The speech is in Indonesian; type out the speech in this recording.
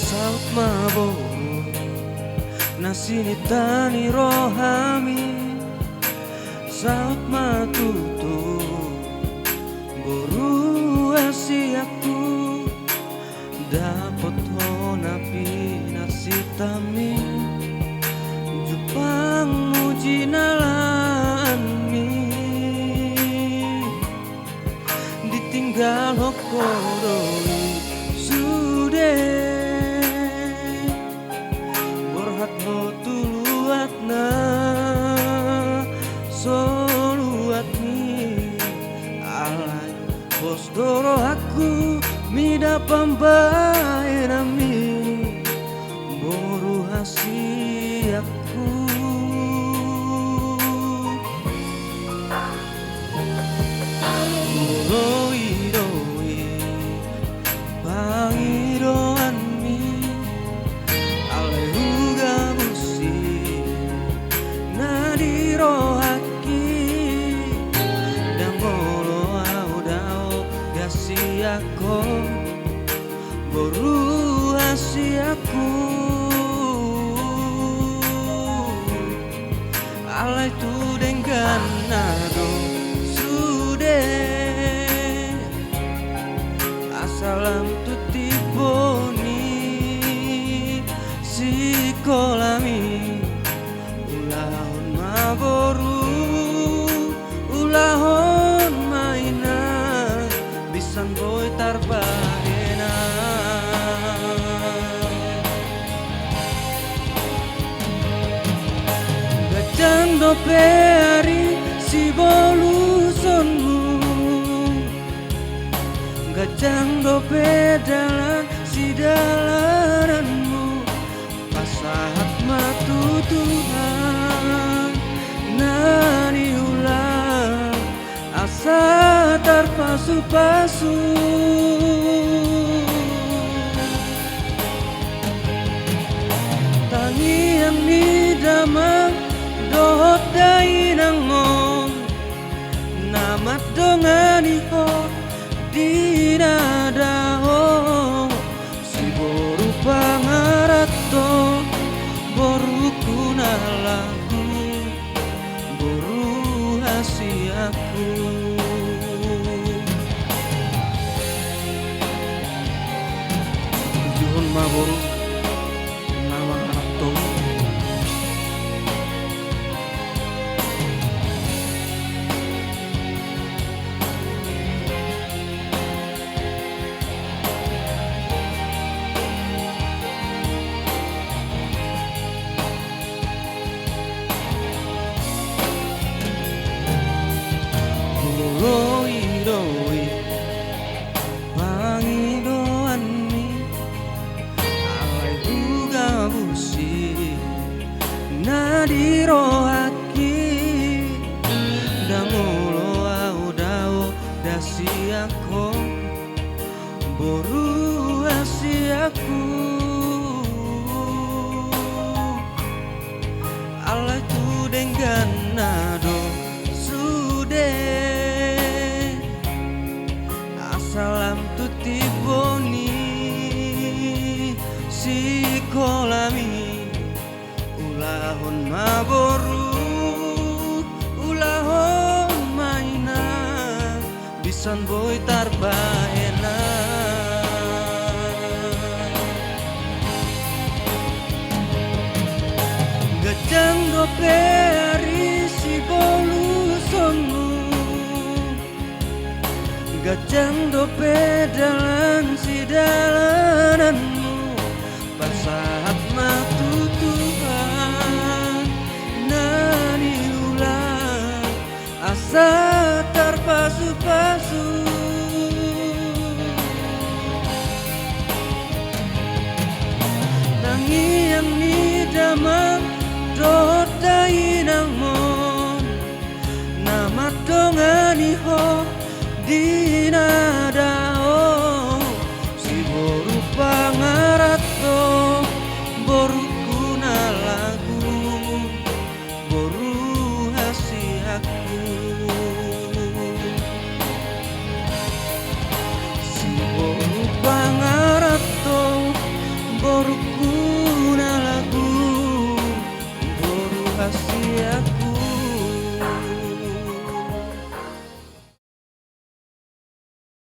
Saut maboro nasinitani rohami, saut matutu boru asiaku dapat honapi narsitami Jepang mujinalanmi ditinggal hokoroi sude borhat ho tuluatna soluatni alai bos doro aku mida pambaenami boru hasiaku roi pangiroanmi alehuga busi nadirohaki dangolo audao gasiako boru hasiaku alai tu dengan nado sude asalam tuti boni sikolami ulahon maboru ulahon maina bisan boy tarbahena gajando peri si bolusonmu gajando pedalan si dalananmu pasahat matu Tuhan nani ulang asa terpasu-pasu tangi yang nidamang dohot dainangon namat dongani-ho dinadaho si boru pangarato boru kunalahu boru hasiaku juhun maboru nama harato roi pangidoanmi alai buga busi nadirohaki dangolo audao dasiako boru hasiaku alai tu dengan nado sude salam tuti boni sikolami ulahon maboru ulahon maina bisan boy tarbahena gajang do peri si bolusonmu gajang do pedalan si dalananmu pasahat matu Tuhan nani ulang asa terpasu-pasu yang ni damang dotai nang mon nama dongani ho dina